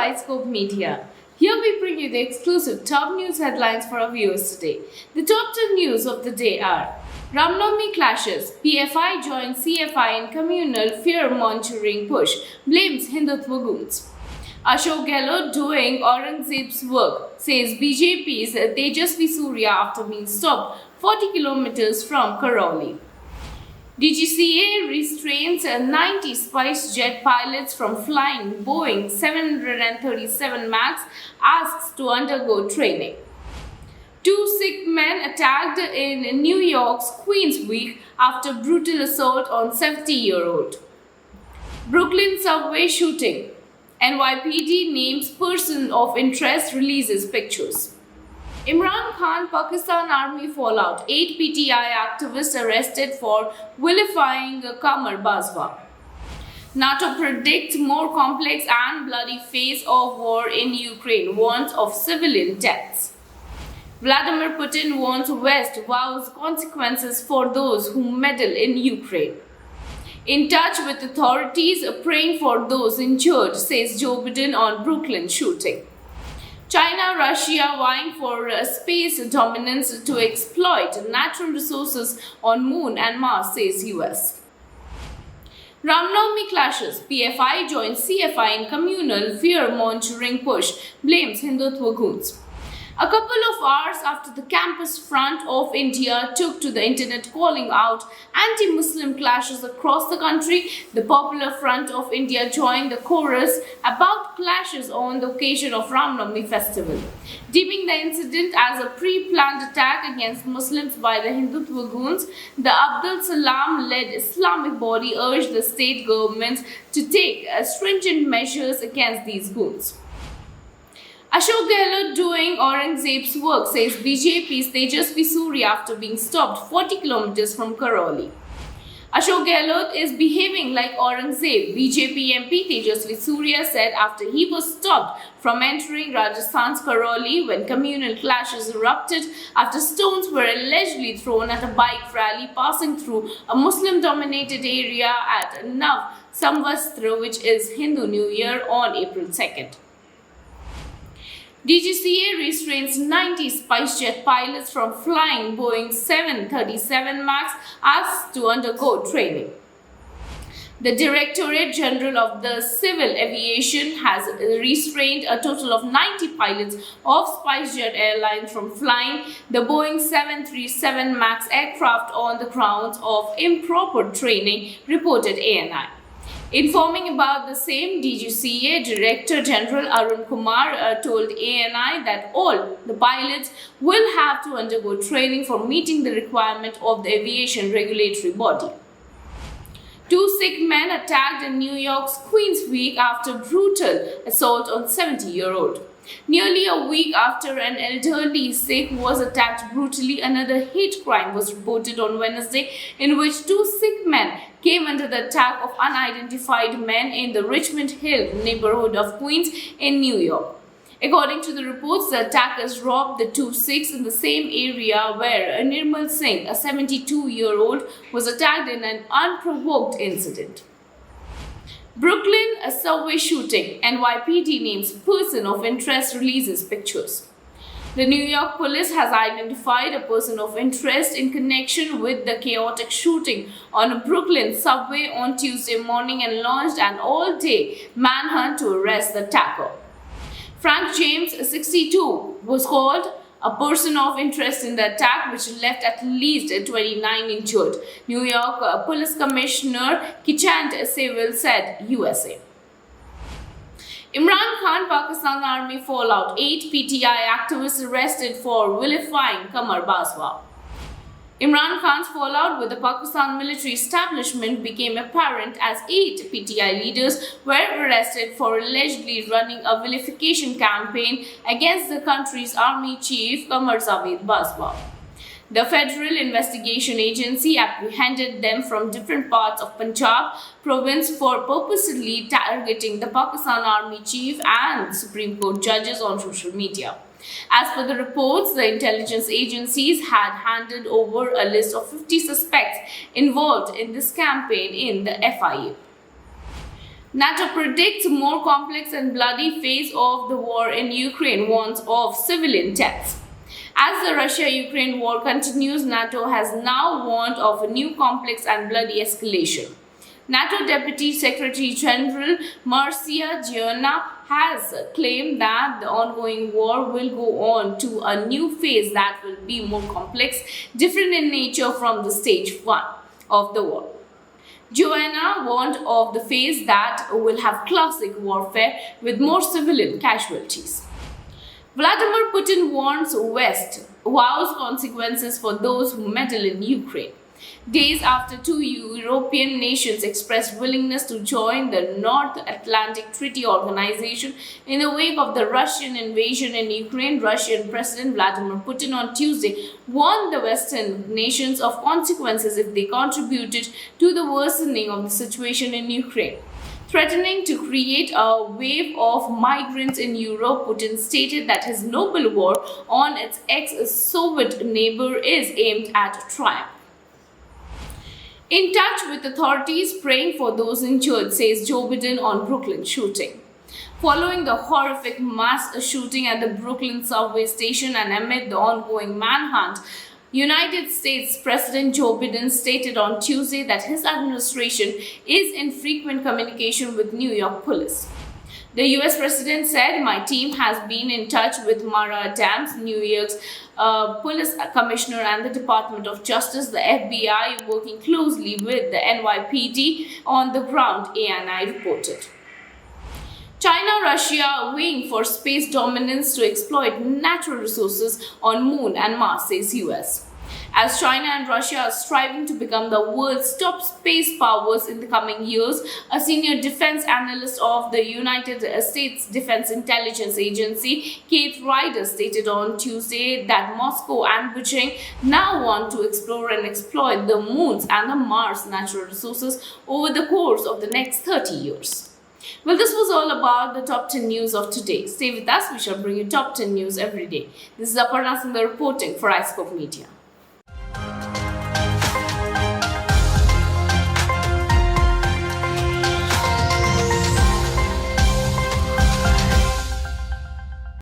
iScope Media. Here we bring you the exclusive top news headlines for our viewers today. The top 10 news of the day are: Navami clashes, PFI joins CFI in communal fear-mongering push, blames Hindutva Goons. Ashok Gehlot doing Aurangzeb's work, says BJP's Tejasvi Surya after being stopped 40 kilometers from Karauli. DGCA restrains 90 SpiceJet pilots from flying Boeing 737 MAX, asks to undergo training. 2 Sikh men attacked in New York's Queens Week after brutal assault on 70-year-old. Brooklyn subway shooting. NYPD names person of interest, releases pictures. Imran Khan, Pakistan Army fallout. 8 PTI activists arrested for vilifying Qamar, Bajwa. NATO predicts more complex and bloody phase of war in Ukraine, warns of civilian deaths. Vladimir Putin warns West, vows consequences for those who meddle in Ukraine. In touch with authorities, praying for those injured, says Joe Biden on Brooklyn shooting. China, Russia vying for space dominance to exploit natural resources on Moon and Mars, says US. Navami clashes, PFI joins CFI in communal fear-mongering push, blames Hindutva Goons. A couple of hours after the campus front of India took to the internet calling out anti-Muslim clashes across the country, the Popular Front of India joined the chorus about clashes on the occasion of Navami festival, deeming the incident as a pre-planned attack against Muslims by the Hindutva Goons. The Abdul Salam-led Islamic body urged the state governments to take stringent measures against these goons. Ashok Gehlot doing Aurangzeb's work, says BJP's Tejasvi Surya after being stopped 40 kilometers from Karauli. Ashok Gehlot is behaving like Aurangzeb, BJP MP Tejasvi Surya said after he was stopped from entering Rajasthan's Karauli when communal clashes erupted after stones were allegedly thrown at a bike rally passing through a Muslim-dominated area at Nav Samvatsra, which is Hindu New Year, on April 2nd. DGCA restrains 90 SpiceJet pilots from flying Boeing 737 MAX, asked to undergo training. The Directorate General of the Civil Aviation has restrained a total of 90 pilots of SpiceJet Airlines from flying the Boeing 737 MAX aircraft on the grounds of improper training, reported ANI. Informing about the same, DGCA Director General Qamar told ANI that all the pilots will have to undergo training for meeting the requirement of the aviation regulatory body. 2 Sikh men attacked in New York's Queens Week after brutal assault on 70-year-old. Nearly a week after an elderly Sikh was attacked brutally, another hate crime was reported on Wednesday in which 2 Sikh men came under the attack of unidentified men in the Richmond Hill neighborhood of Queens in New York. According to the reports, the attackers robbed the 2 Sikhs in the same area where Nirmal Singh, a 72-year-old, was attacked in an unprovoked incident. Brooklyn, a subway shooting. NYPD names person of interest, releases pictures. The New York police has identified a person of interest in connection with the chaotic shooting on a Brooklyn subway on Tuesday morning and launched an all-day manhunt to arrest the attacker. Frank James, 62, was called a person of interest in the attack, which left at least 29 injured. New York Police Commissioner Kichand Sewell said, USA. Imran Khan, Pakistan Army fallout. 8 PTI activists arrested for vilifying Qamar, Bajwa. Imran Khan's fallout with the Pakistan military establishment became apparent as 8 PTI leaders were arrested for allegedly running a vilification campaign against the country's army chief Qamar Bajwa. The Federal Investigation Agency apprehended them from different parts of Punjab province for purposely targeting the Pakistan Army chief and Supreme Court judges on social media. As per the reports, the intelligence agencies had handed over a list of 50 suspects involved in this campaign in the FIA. NATO predicts more complex and bloody phase of the war in Ukraine, warns of civilian deaths. As the Russia-Ukraine war continues, NATO has now warned of a new complex and bloody escalation. NATO Deputy Secretary General Marcia Gianna has claimed that the ongoing war will go on to a new phase that will be more complex, different in nature from the stage 1 of the war. Joanna warned of the phase that will have classic warfare with more civilian casualties. Vladimir Putin warns West, vows consequences for those who meddle in Ukraine. Days after two European nations expressed willingness to join the North Atlantic Treaty Organization in the wake of the Russian invasion in Ukraine, Russian President Vladimir Putin on Tuesday warned the Western nations of consequences if they contributed to the worsening of the situation in Ukraine. Threatening to create a wave of migrants in Europe, Putin stated that his noble war on its ex-Soviet neighbor is aimed at triumph. In touch with authorities, praying for those injured, says Joe Biden on Brooklyn shooting. Following the horrific mass shooting at the Brooklyn subway station and amid the ongoing manhunt, United States President Joe Biden stated on Tuesday that his administration is in frequent communication with New York police. The US President said, "My team has been in touch with Mara Adams, New York's police commissioner, and the Department of Justice, the FBI, working closely with the NYPD on the ground," ANI reported. China-Russia weighing for space dominance to exploit natural resources on Moon and Mars, says US. As China and Russia are striving to become the world's top space powers in the coming years, a senior defense analyst of the United States Defense Intelligence Agency, Kate Ryder, stated on Tuesday that Moscow and Beijing now want to explore and exploit the Moon's and the Mars' natural resources over the course of the next 30 years. Well, this was all about the top 10 news of today. Stay with us, we shall bring you top 10 news every day. This is Aparna Sundar reporting for iScope Media.